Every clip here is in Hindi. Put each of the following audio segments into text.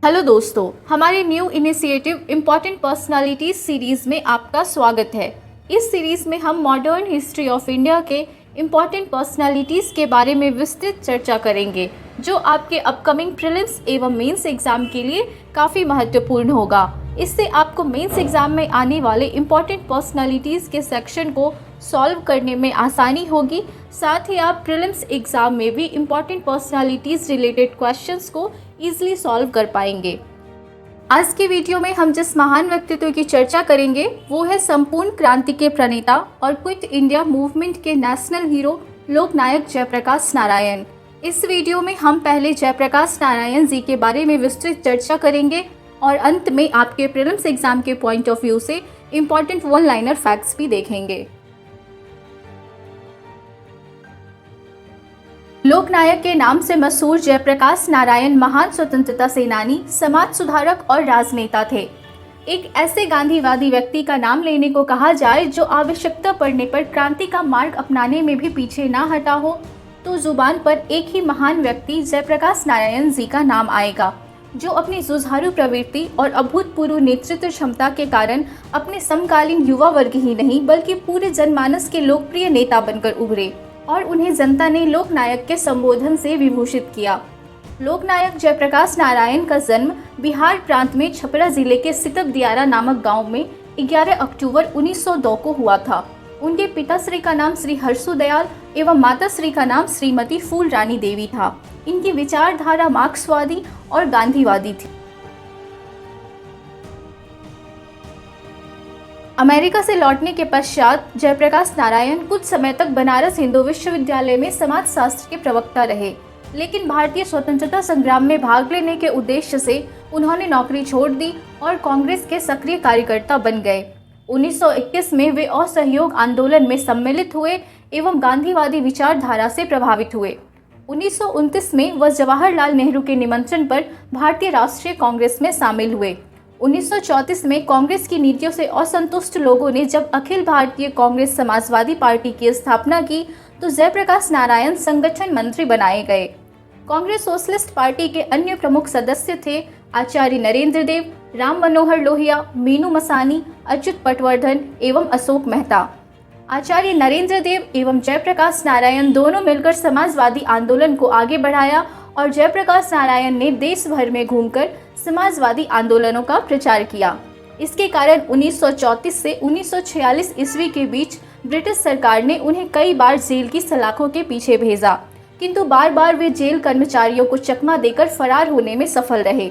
हेलो दोस्तों, हमारे new initiative important personalities series में आपका स्वागत है। इस सीरीज में हम मॉडर्न हिस्ट्री ऑफ इंडिया के इम्पॉर्टेंट पर्सनालिटीज़ के बारे में विस्तृत चर्चा करेंगे, जो आपके अपकमिंग प्रीलिम्स एवं मेंस एग्जाम के लिए काफ़ी महत्वपूर्ण होगा। इससे आपको मेंस एग्जाम में आने वाले इम्पॉर्टेंट पर्सनालिटीज़ के सेक्शन को सॉल्व करने में आसानी होगी। साथ ही आप प्रीलिम्स एग्जाम में भी इम्पॉर्टेंट पर्सनालिटीज़ रिलेटेड क्वेश्चंस को ईजिली सॉल्व कर पाएंगे। आज के वीडियो में हम जिस महान व्यक्तित्व की चर्चा करेंगे वो है संपूर्ण क्रांति के प्रणेता और क्विट इंडिया मूवमेंट के नेशनल हीरो लोकनायक जयप्रकाश नारायण। इस वीडियो में हम पहले जयप्रकाश नारायण जी के बारे में विस्तृत चर्चा करेंगे और अंत में आपके प्रीलिम्स एग्जाम के पॉइंट ऑफ व्यू से इम्पॉर्टेंट वन लाइनर फैक्ट्स भी देखेंगे। लोकनायक के नाम से मशहूर जयप्रकाश नारायण महान स्वतंत्रता सेनानी, समाज सुधारक और राजनेता थे। एक ऐसे गांधीवादी व्यक्ति का नाम लेने को कहा जाए जो आवश्यकता पड़ने पर क्रांति का मार्ग अपनाने में भी पीछे ना हटा हो, तो जुबान पर एक ही महान व्यक्ति जयप्रकाश नारायण जी का नाम आएगा, जो अपनी जुझारू प्रवृत्ति और अभूतपूर्व नेतृत्व क्षमता के कारण अपने समकालीन युवा वर्ग ही नहीं बल्कि पूरे जनमानस के लोकप्रिय नेता बनकर उभरे और उन्हें जनता ने लोकनायक के संबोधन से विभूषित किया। लोकनायक जयप्रकाश नारायण का जन्म बिहार प्रांत में छपरा जिले के सितब दियारा नामक गांव में 11 अक्टूबर 1902 को हुआ था। उनके पिताश्री का नाम श्री हर्षु दयाल एवं माताश्री का नाम श्रीमती फूल रानी देवी था। इनकी विचारधारा मार्क्सवादी और गांधीवादी थी। अमेरिका से लौटने के पश्चात जयप्रकाश नारायण कुछ समय तक बनारस हिंदू विश्वविद्यालय में समाजशास्त्र के प्रवक्ता रहे, लेकिन भारतीय स्वतंत्रता संग्राम में भाग लेने के उद्देश्य से उन्होंने नौकरी छोड़ दी और कांग्रेस के सक्रिय कार्यकर्ता बन गए। 1921 में वे असहयोग आंदोलन में सम्मिलित हुए एवं गांधीवादी विचारधारा से प्रभावित हुए। 1929 में वह जवाहरलाल नेहरू के निमंत्रण पर भारतीय राष्ट्रीय कांग्रेस में शामिल हुए। 1934 में कांग्रेस की नीतियों से असंतुष्ट लोगों ने जब अखिल भारतीय कांग्रेस समाजवादी पार्टी की स्थापना की तो जयप्रकाश नारायण संगठन मंत्री बनाए गए। कांग्रेस सोशलिस्ट पार्टी के अन्य प्रमुख सदस्य थे आचार्य नरेंद्र देव, राम मनोहर लोहिया, मीनू मसानी, अच्युत पटवर्धन एवं अशोक मेहता। आचार्य नरेंद्र देव एवं जयप्रकाश नारायण दोनों मिलकर समाजवादी आंदोलन को आगे बढ़ाया और जयप्रकाश नारायण ने देश भर में घूमकर समाजवादी आंदोलनों का प्रचार किया। इसके कारण 1934 से 1946 ईस्वी के बीच ब्रिटिश सरकार ने उन्हें कई बार जेल की सलाखों के पीछे भेजा, किंतु बार बार वे जेल कर्मचारियों को चकमा देकर फरार होने में सफल रहे।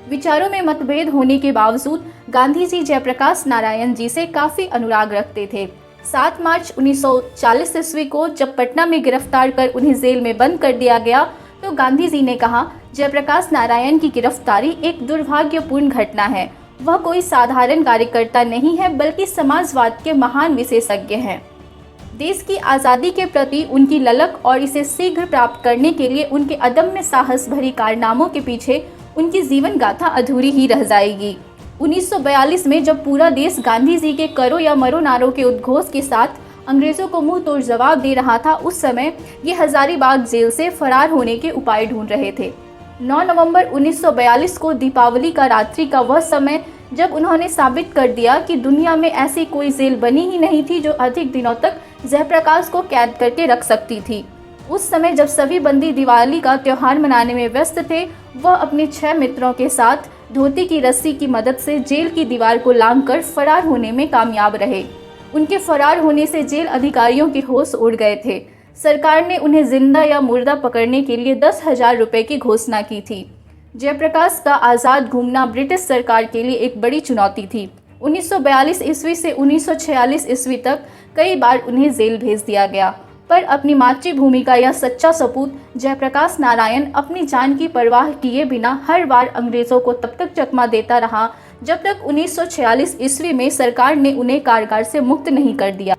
विचारों में मतभेद होने के बावजूद गांधी जी जयप्रकाश नारायण जी से काफ़ी अनुराग रखते थे। 7 मार्च 1940 ईस्वी को जब पटना में गिरफ्तार कर उन्हें जेल में बंद कर दिया गया तो गांधी जी ने कहा, जयप्रकाश नारायण की गिरफ्तारी एक दुर्भाग्यपूर्ण घटना है। वह कोई साधारण कार्यकर्ता नहीं है बल्कि समाजवाद के महान विशेषज्ञ हैं। देश की आज़ादी के प्रति उनकी ललक और इसे शीघ्र प्राप्त करने के लिए उनके अदम्य साहस भरी कारनामों के पीछे उनकी जीवन गाथा अधूरी ही रह जाएगी। 1942 में जब पूरा देश गांधी जी के करो या मरो नारों के उद्घोष के साथ अंग्रेज़ों को मुंह तोड़ जवाब दे रहा था, उस समय ये हजारीबाग जेल से फरार होने के उपाय ढूंढ रहे थे। 9 नवंबर 1942 को दीपावली का रात्रि का वह समय जब उन्होंने साबित कर दिया कि दुनिया में ऐसी कोई जेल बनी ही नहीं थी जो अधिक दिनों तक जयप्रकाश को कैद करके रख सकती थी। उस समय जब सभी बंदी दिवाली का त्यौहार मनाने में व्यस्त थे, वह अपने 6 मित्रों के साथ धोती की रस्सी की मदद से जेल की दीवार को लांघकर फरार होने में कामयाब रहे। उनके फरार होने से जेल अधिकारियों के होश उड़ गए थे। सरकार ने उन्हें जिंदा या मुर्दा पकड़ने के लिए 10,000 रुपये की घोषणा की थी। जयप्रकाश का आज़ाद घूमना ब्रिटिश सरकार के लिए एक बड़ी चुनौती थी। 1942 ईस्वी से 1946 ईस्वी तक कई बार उन्हें जेल भेज दिया गया, पर अपनी मातृभूमि का यह सच्चा सपूत जयप्रकाश नारायण अपनी जान की परवाह किए बिना हर बार अंग्रेज़ों को तब तक चकमा देता रहा जब तक 1946 ईस्वी में सरकार ने उन्हें कारागार से मुक्त नहीं कर दिया।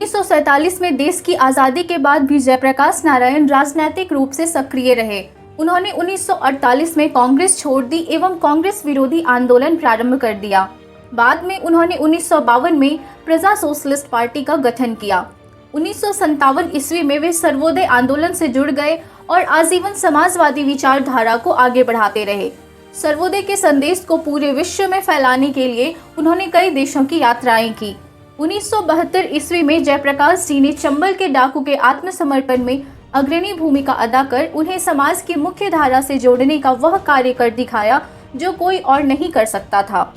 1947 में देश की आज़ादी के बाद भी जयप्रकाश नारायण राजनीतिक रूप से सक्रिय रहे। उन्होंने 1948 में कांग्रेस छोड़ दी एवं कांग्रेस विरोधी आंदोलन प्रारंभ कर दिया। बाद में उन्होंने 1952 में प्रजा सोशलिस्ट पार्टी का गठन किया। 1957 ईस्वी में वे सर्वोदय आंदोलन से जुड़ गए और आजीवन समाजवादी विचारधारा को आगे बढ़ाते रहे। सर्वोदय के संदेश को पूरे विश्व में फैलाने के लिए उन्होंने कई देशों की यात्राएं की। 1972 ईस्वी में जयप्रकाश जी ने चंबल के डाकू के आत्मसमर्पण में अग्रणी भूमिका अदा कर उन्हें समाज की मुख्य धारा से जोड़ने का वह कार्य कर दिखाया जो कोई और नहीं कर सकता था।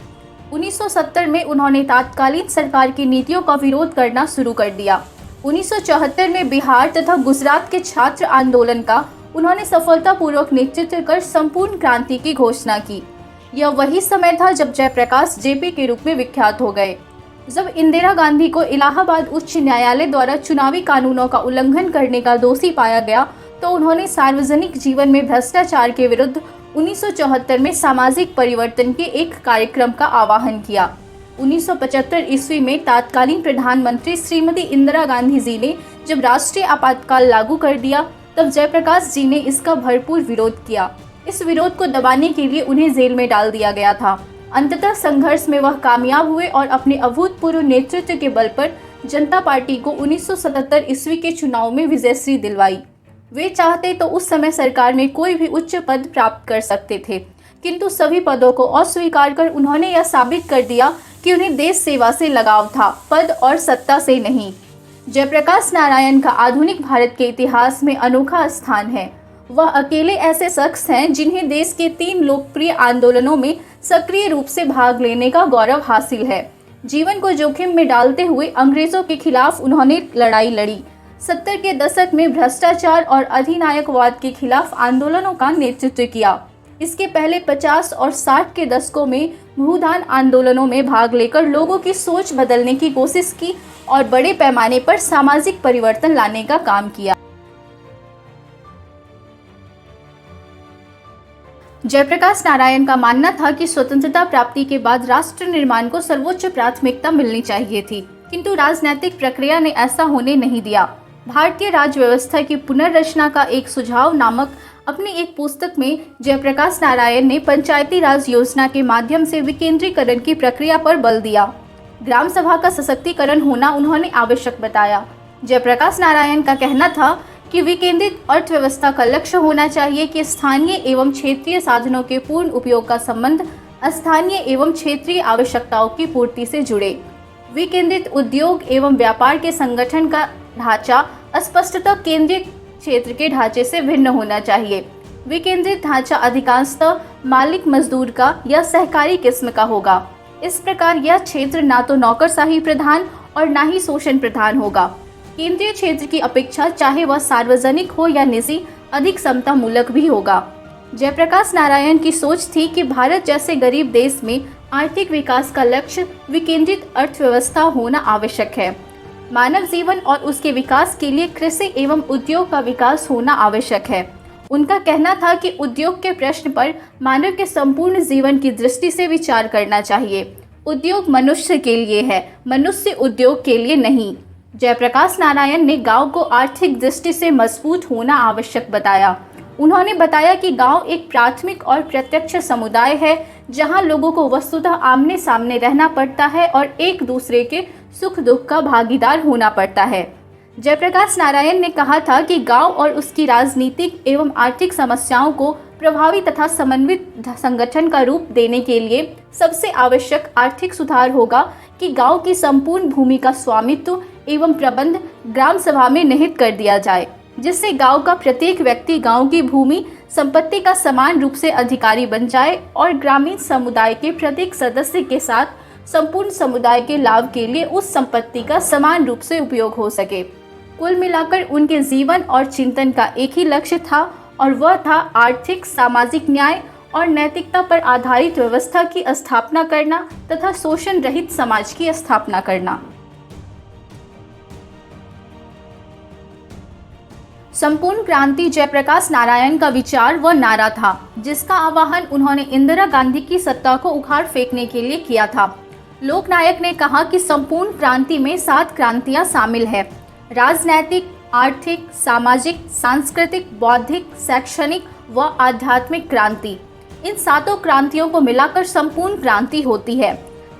1970 में उन्होंने तत्कालीन सरकार की नीतियों का विरोध करना शुरू कर दिया। 1974 में बिहार तथा गुजरात के छात्र आंदोलन का उन्होंने सफलतापूर्वक नेतृत्व कर संपूर्ण क्रांति की घोषणा की। यह वही समय था जब जयप्रकाश जेपी के रूप में विख्यात हो गए। जब इंदिरा गांधी को इलाहाबाद उच्च न्यायालय द्वारा चुनावी कानूनों का उल्लंघन करने का दोषी पाया गया तो उन्होंने सार्वजनिक जीवन में भ्रष्टाचार के विरुद्ध 1974 में सामाजिक परिवर्तन के एक कार्यक्रम का आह्वान किया। 1975 ईस्वी में तत्कालीन प्रधानमंत्री श्रीमती इंदिरा गांधी जी ने जब राष्ट्रीय आपातकाल लागू कर दिया तब जयप्रकाश जी ने इसका भरपूर विरोध किया। इस विरोध को दबाने के लिए उन्हें जेल में डाल दिया गया था। अंततः संघर्ष में वह कामयाब हुए और अपने अभूतपूर्व नेतृत्व के बल पर जनता पार्टी को 1977 ईस्वी के चुनाव में विजयश्री दिलवाई। वे चाहते तो उस समय सरकार में कोई भी उच्च पद प्राप्त कर सकते थे, किंतु सभी पदों को अस्वीकार कर उन्होंने यह साबित कर दिया कि उन्हें देश सेवा से लगाव था, पद और सत्ता से नहीं। जयप्रकाश नारायण का आधुनिक भारत के इतिहास में अनोखा स्थान है। वह अकेले ऐसे शख्स हैं जिन्हें देश के 3 लोकप्रिय आंदोलनों में सक्रिय रूप से भाग लेने का गौरव हासिल है। जीवन को जोखिम में डालते हुए अंग्रेजों के खिलाफ उन्होंने लड़ाई लड़ी। 70 के दशक में भ्रष्टाचार और अधिनायकवाद के खिलाफ आंदोलनों का नेतृत्व किया। इसके पहले 50 और 60 के दशकों में भूदान आंदोलनों में भाग लेकर लोगों की सोच बदलने की कोशिश की और बड़े पैमाने पर सामाजिक परिवर्तन लाने का काम किया। जयप्रकाश नारायण का मानना था कि स्वतंत्रता प्राप्ति के बाद राष्ट्र निर्माण को सर्वोच्च प्राथमिकता मिलनी चाहिए थी, किंतु राजनीतिक प्रक्रिया ने ऐसा होने नहीं दिया। भारतीय राज्य व्यवस्था की पुनर्रचना का एक सुझाव नामक अपनी एक पुस्तक में जयप्रकाश नारायण ने पंचायती राज योजना के माध्यम से विकेंद्रीकरण की प्रक्रिया पर बल दिया। ग्राम सभा का सशक्तिकरण होना उन्होंने आवश्यक बताया। जयप्रकाश नारायण का कहना था कि विकेंद्रित अर्थव्यवस्था का लक्ष्य होना चाहिए कि स्थानीय एवं क्षेत्रीय साधनों के पूर्ण उपयोग का संबंध स्थानीय एवं क्षेत्रीय आवश्यकताओं की पूर्ति से जुड़े। विकेंद्रित उद्योग एवं व्यापार के संगठन का ढांचा स्पष्टतः केंद्रीय क्षेत्र के ढांचे से भिन्न होना चाहिए। विकेंद्रित ढांचा अधिकांशतः मालिक मजदूर का या सहकारी किस्म का होगा। इस प्रकार यह क्षेत्र ना तो नौकरशाही प्रधान और ना ही शोषण प्रधान होगा। केंद्रीय क्षेत्र की अपेक्षा चाहे वह सार्वजनिक हो या निजी अधिक समता मूलक भी होगा। जयप्रकाश नारायण की सोच थी कि भारत जैसे गरीब देश में आर्थिक विकास का लक्ष्य विकेंद्रित अर्थव्यवस्था होना आवश्यक है। मानव जीवन और उसके विकास के लिए कृषि एवं उद्योग का विकास होना आवश्यक है। उनका कहना था कि उद्योग के प्रश्न पर मानव के संपूर्ण जीवन की दृष्टि से विचार करना चाहिए। उद्योग मनुष्य के लिए है, मनुष्य उद्योग के लिए नहीं। जयप्रकाश नारायण ने गांव को आर्थिक दृष्टि से मजबूत होना आवश्यक बताया। उन्होंने बताया कि गांव एक प्राथमिक और प्रत्यक्ष समुदाय है जहां लोगों को वस्तुतः आमने सामने रहना पड़ता है और एक दूसरे के सुख दुख का भागीदार होना पड़ता है। जयप्रकाश नारायण ने कहा था कि गांव और उसकी राजनीतिक एवं आर्थिक समस्याओं को प्रभावी तथा समन्वित संगठन का रूप देने के लिए सबसे आवश्यक आर्थिक सुधार होगा कि गांव की संपूर्ण भूमि का स्वामित्व एवं प्रबंध ग्राम सभा में निहित कर दिया जाए, जिससे गांव का प्रत्येक व्यक्ति गांव की भूमि संपत्ति का समान रूप से अधिकारी बन जाए और ग्रामीण समुदाय के प्रत्येक सदस्य के साथ संपूर्ण समुदाय के लाभ के लिए उस संपत्ति का समान रूप से उपयोग हो सके। कुल मिलाकर उनके जीवन और चिंतन का एक ही लक्ष्य था और वह था आर्थिक, सामाजिक न्याय और नैतिकता पर आधारित व्यवस्था की स्थापना करना तथा शोषण रहित समाज की स्थापना करना। संपूर्ण क्रांति जयप्रकाश नारायण का विचार व नारा था, जिसका आह्वान उन्होंने इंदिरा गांधी की सत्ता को उखाड़ फेंकने के लिए किया था। लोकनायक ने कहा कि संपूर्ण क्रांति में 7 क्रांतियां शामिल है: राजनैतिक, आर्थिक, सामाजिक, सांस्कृतिक, बौद्धिक, शैक्षणिक व आध्यात्मिक क्रांति। इन 7 क्रांतियों को मिलाकर संपूर्ण क्रांति होती है।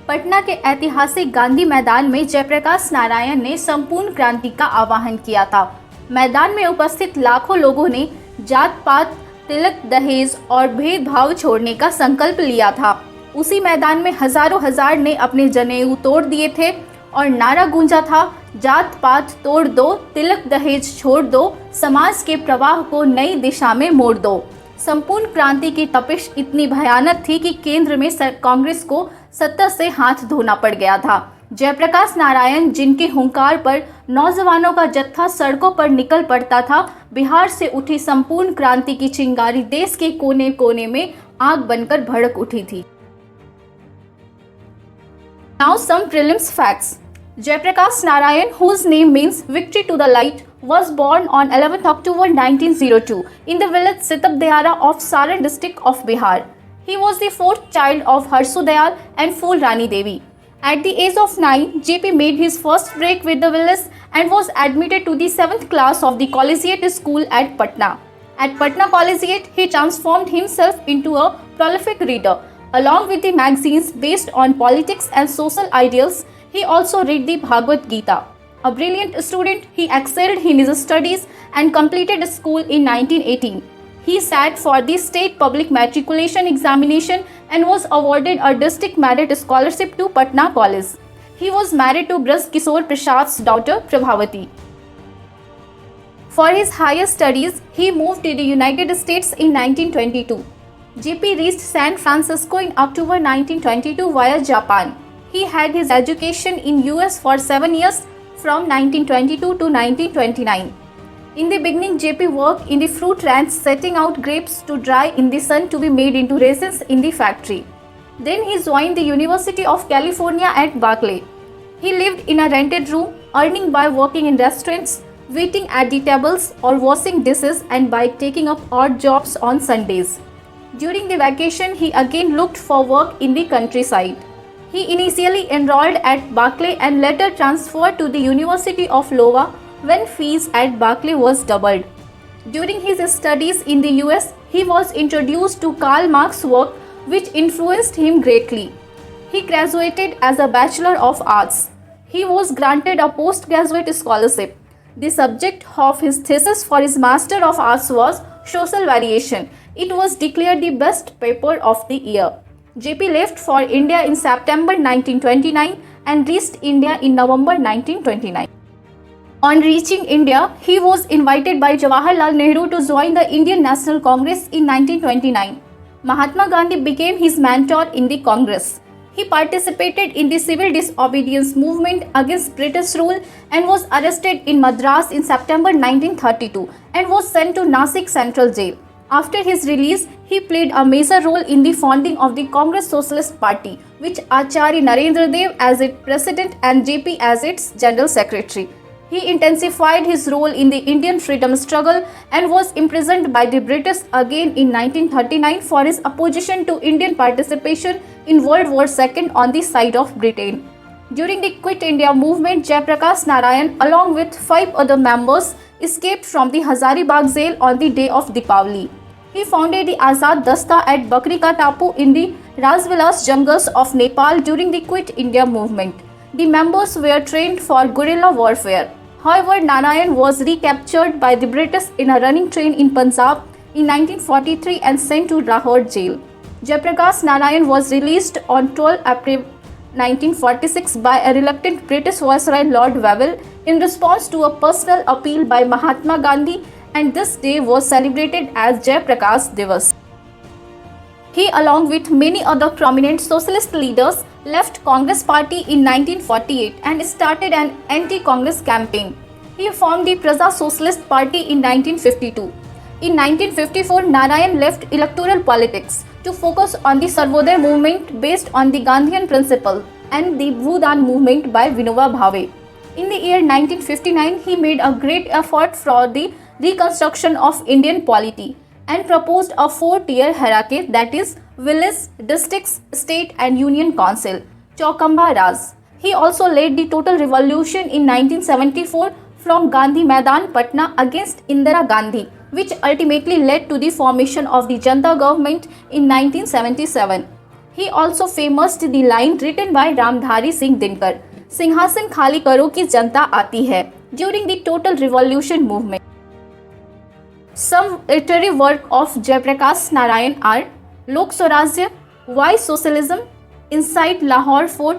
पटना के ऐतिहासिक गांधी मैदान में जयप्रकाश नारायण ने संपूर्ण क्रांति का आह्वान किया था। मैदान में उपस्थित लाखों लोगों ने जात पात, तिलक, दहेज और भेदभाव छोड़ने का संकल्प लिया था। उसी मैदान में हजारों हजार ने अपने जनेऊ तोड़ दिए थे और नारा गूंजा था, जात पात तोड़ दो, तिलक दहेज छोड़ दो, समाज के प्रवाह को नई दिशा में मोड़ दो। संपूर्ण क्रांति की तपिश इतनी भयानक थी कि केंद्र में कांग्रेस को सत्ता से हाथ धोना पड़ गया था। जयप्रकाश नारायण, जिनके हुंकार पर नौजवानों का जत्था सड़कों पर निकल पड़ता था, बिहार से उठी संपूर्ण क्रांति की चिंगारी देश के कोने कोने में आग बनकर भड़क उठी थी। Now some prelims facts. Jayaprakash Narayan, whose name means victory to the light, was born on 11th October 1902 in the village Sitabdiara of Saran district of Bihar. He was the fourth child of Harshu Dayal and Phul Rani Devi. At the age of 9, JP made his first break with the village and was admitted to the 7th class of the Collegiate School at Patna. At Patna Collegiate, he transformed himself into a prolific reader. Along with the magazines based on politics and social ideals, he also read the Bhagavad Gita. A brilliant student, he excelled in his studies and completed school in 1918. He sat for the state public matriculation examination and was awarded a district merit scholarship to Patna College. He was married to Braj Kishore Prasad's daughter Prabhavati. For his higher studies, he moved to the United States in 1922. JP reached San Francisco in October 1922 via Japan. He had his education in US for 7 years from 1922 to 1929. In the beginning, JP worked in the fruit ranch, setting out grapes to dry in the sun to be made into raisins in the factory. Then he joined the University of California at Berkeley. He lived in a rented room, earning by working in restaurants, waiting at the tables or washing dishes, and by taking up odd jobs on Sundays. During the vacation, he again looked for work in the countryside. He initially enrolled at Berkeley and later transferred to the University of Iowa when fees at Berkeley was doubled. During his studies in the US, he was introduced to Karl Marx's work, which influenced him greatly. He graduated as a Bachelor of Arts. He was granted a postgraduate scholarship. The subject of his thesis for his Master of Arts was Social Variation. It was declared the best paper of the year. JP left for India in September 1929 and reached India in November 1929. On reaching India, he was invited by Jawaharlal Nehru to join the Indian National Congress in 1929. Mahatma Gandhi became his mentor in the Congress. He participated in the civil disobedience movement against British rule and was arrested in Madras in September 1932 and was sent to Nasik Central Jail. After his release, he played a major role in the founding of the Congress Socialist Party, which Acharya Narendra Dev as its president and JP as its general secretary. He intensified his role in the Indian freedom struggle and was imprisoned by the British again in 1939 for his opposition to Indian participation in World War II on the side of Britain. During the Quit India movement, Jayaprakash Narayan, along with 5 other members, escaped from the Hazaribagh jail on the day of Deepavali. He founded the Azad Dasta at Bakri Ka Tapu in the Rajvilas jungles of Nepal during the Quit India movement. The members were trained for guerrilla warfare. However, Narayan was recaptured by the British in a running train in Punjab in 1943 and sent to Lahore jail. Jayaprakash Narayan was released on 12 April 1946 by a reluctant British Viceroy Lord Wavell in response to a personal appeal by Mahatma Gandhi, and this day was celebrated as Jayaprakash Divas. He, along with many other prominent socialist leaders, left Congress Party in 1948 and started an anti-Congress campaign. He formed the Praja Socialist Party in 1952. In 1954, Narayan left electoral politics to focus on the Sarvodaya movement based on the Gandhian principle and the Bhudan movement by Vinoba Bhave. In the year 1959, he made a great effort for the reconstruction of Indian polity and proposed a 4-tier hierarchy, that is, village, districts, state and union council, Chaukamba Raj. He also led the total revolution in 1974 from Gandhi Maidan, Patna against Indira Gandhi, which ultimately led to the formation of the Janata government in 1977. He also famous the line written by Ramdhari Singh Dinkar, सिंहासन खाली करो कि जनता आती है, during the total revolution movement. Some literary work of Jayaprakash Narayan are Lok Swarajya, Why Socialism, Inside Lahore Fort,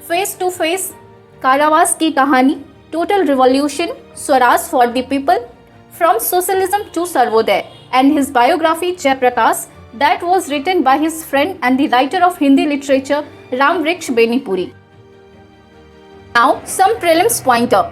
Face to Face, Karavas की कहानी, Total Revolution, Swaraj for the People, From Socialism to Sarvodaya, and his biography Jayaprakash that was written by his friend and the writer of Hindi literature Ram Vriksha Benipuri. Now some prelims pointer.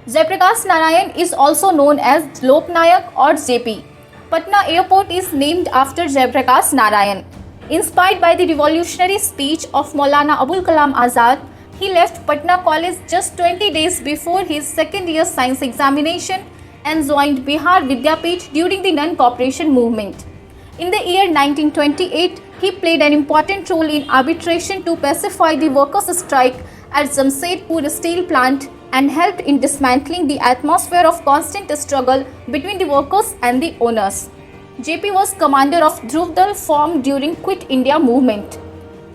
Jayaprakash Narayan is also known as Lok Nayak or JP. Patna Airport is named after Jayaprakash Narayan. Inspired by the revolutionary speech of Maulana Abul Kalam Azad, he left Patna College just 20 days before his second year science examination and joined Bihar Vidyapeeth during the non-cooperation movement. In the year 1928, he played an important role in arbitration to pacify the workers' strike at Jamshedpur steel plant and helped in dismantling the atmosphere of constant struggle between the workers and the owners. JP was commander of Dhruv Dal formed during Quit India movement.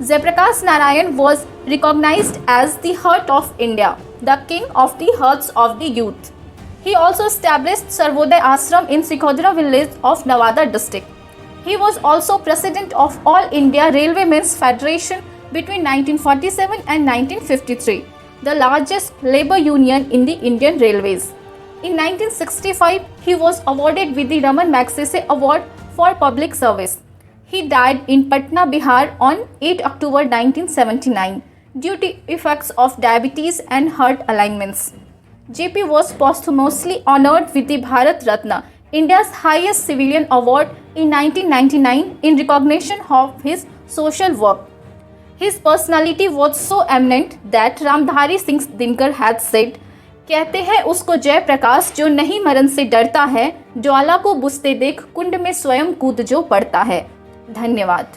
Jayaprakash Narayan was recognized as the heart of India, the king of the hearts of the youth. He also established Sarvodaya Ashram in Sikhodra village of Nawada district. He was also president of All India Railwaymen's Federation between 1947 and 1953. The largest labor union in the Indian Railways. In 1965, he was awarded with the Raman Magsaysay Award for Public Service. He died in Patna, Bihar on 8 October 1979 due to effects of diabetes and heart alignments. JP was posthumously honored with the Bharat Ratna, India's highest civilian award, in 1999 in recognition of his social work. His personality was so eminent that Ramdhari Singh Dinkar had said, कहते हैं उसको जय प्रकाश जो नहीं मरण से डरता है, ज्वाला को बुझते देख कुंड में स्वयं कूद जो पड़ता है। धन्यवाद।